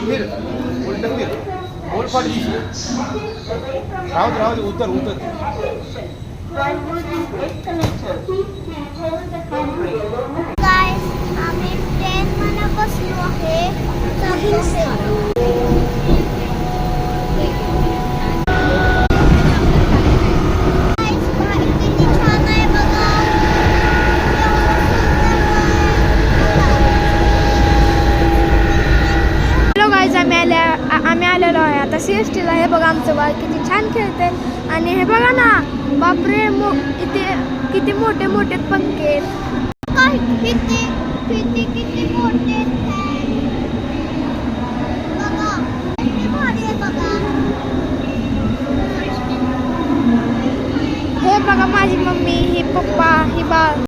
फिर उलट फिर बोल फाट दिशी राहू दे उतर उतर गाइस आम्ही ट्रेन मध्ये बसलो आहे आम्ही आलेलो आहे आता CST ला. हे बघा आमचं बाळ किती छान खेळते आणि हे बघा ना बापरे इथे किती मोठे मोठे पंखे आहेत.